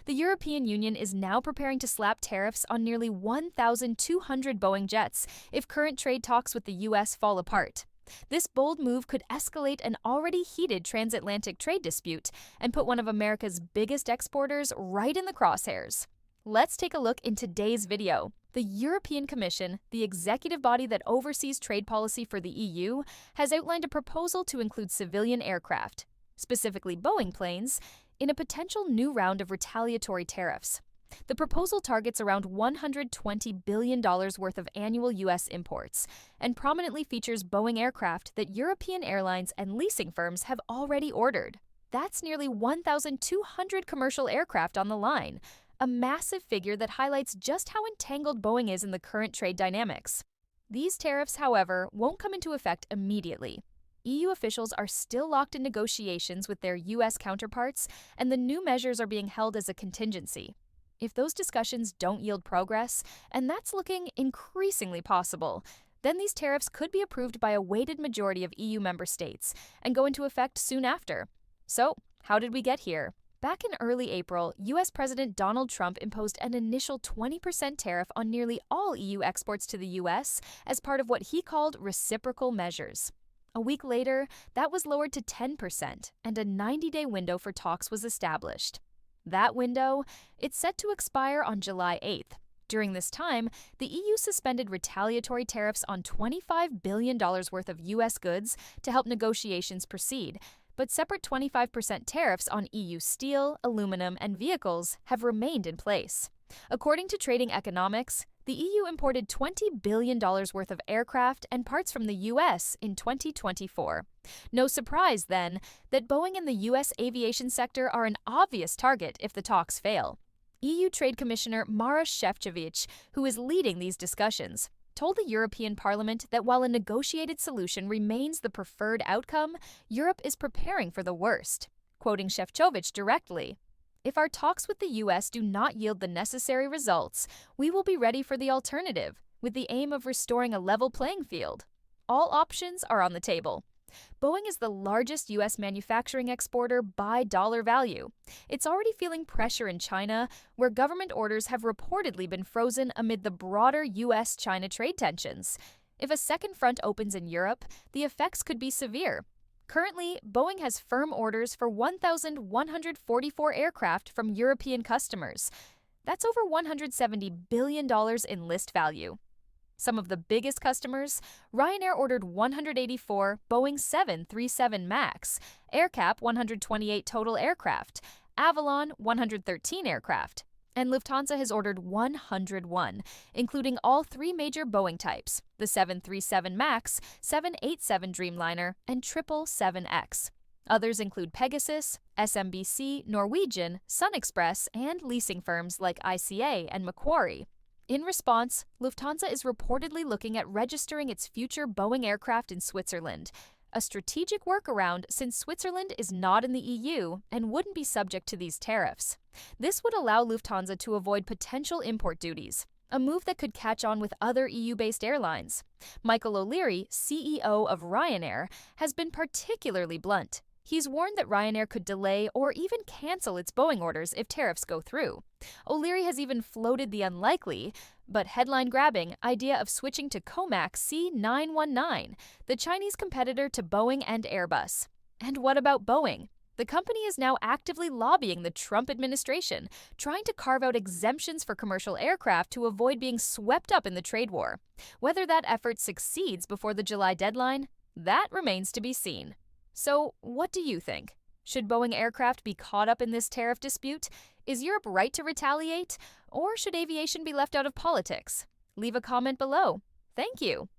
The European Union is now preparing to slap tariffs on nearly 1,200 Boeing jets if current trade talks with the U.S. fall apart. This bold move could escalate an already heated transatlantic trade dispute and put one of America's biggest exporters right in the crosshairs. Let's take a look in today's video. The European Commission, the executive body that oversees trade policy for the EU, has outlined a proposal to include civilian aircraft, specifically Boeing planes, in a potential new round of retaliatory tariffs. The proposal targets around $120 billion worth of annual U.S. imports and prominently features Boeing aircraft that European airlines and leasing firms have already ordered. That's nearly 1,200 commercial aircraft on the line, a massive figure that highlights just how entangled Boeing is in the current trade dynamics. These tariffs, however, won't come into effect immediately. EU officials are still locked in negotiations with their U.S. counterparts, and the new measures are being held as a contingency. If those discussions don't yield progress, and that's looking increasingly possible, then these tariffs could be approved by a weighted majority of EU member states and go into effect soon after. So, how did we get here? Back in early April, U.S. President Donald Trump imposed an initial 20% tariff on nearly all EU exports to the U.S. as part of what he called reciprocal measures. A week later, that was lowered to 10%, and a 90-day window for talks was established. That window, it's set to expire on July 8th. During this time, the EU suspended retaliatory tariffs on $25 billion worth of U.S. goods to help negotiations proceed, but separate 25% tariffs on EU steel, aluminum, and vehicles have remained in place. According to Trading Economics, the EU imported $20 billion worth of aircraft and parts from the U.S. in 2024. No surprise, then, that Boeing and the U.S. aviation sector are an obvious target if the talks fail. EU Trade Commissioner Maroš Šefčovič, who is leading these discussions, told the European Parliament that while a negotiated solution remains the preferred outcome, Europe is preparing for the worst. Quoting Šefčovič directly, "If our talks with the U.S. do not yield the necessary results, we will be ready for the alternative, with the aim of restoring a level playing field. All options are on the table." Boeing is the largest U.S. manufacturing exporter by dollar value. It's already feeling pressure in China, where government orders have reportedly been frozen amid the broader U.S.-China trade tensions. If a second front opens in Europe, the effects could be severe. Currently, Boeing has firm orders for 1,144 aircraft from European customers. That's over $170 billion in list value. Some of the biggest customers: Ryanair ordered 184 Boeing 737 MAX, AerCap 128 total aircraft, Avalon 113 aircraft, and Lufthansa has ordered 101, including all three major Boeing types: the 737 MAX, 787 Dreamliner, and 777X. Others include Pegasus, SMBC, Norwegian, SunExpress, and leasing firms like ICA and Macquarie. In response, Lufthansa is reportedly looking at registering its future Boeing aircraft in Switzerland, a strategic workaround since Switzerland is not in the EU and wouldn't be subject to these tariffs. This would allow Lufthansa to avoid potential import duties, a move that could catch on with other EU-based airlines. Michael O'Leary, CEO of Ryanair, has been particularly blunt. He's warned that Ryanair could delay or even cancel its Boeing orders if tariffs go through. O'Leary has even floated the unlikely, but headline-grabbing, idea of switching to Comac C919, the Chinese competitor to Boeing and Airbus. And what about Boeing? The company is now actively lobbying the Trump administration, trying to carve out exemptions for commercial aircraft to avoid being swept up in the trade war. Whether that effort succeeds before the July deadline, that remains to be seen. So, what do you think? Should Boeing aircraft be caught up in this tariff dispute? Is Europe right to retaliate? Or should aviation be left out of politics? Leave a comment below. Thank you.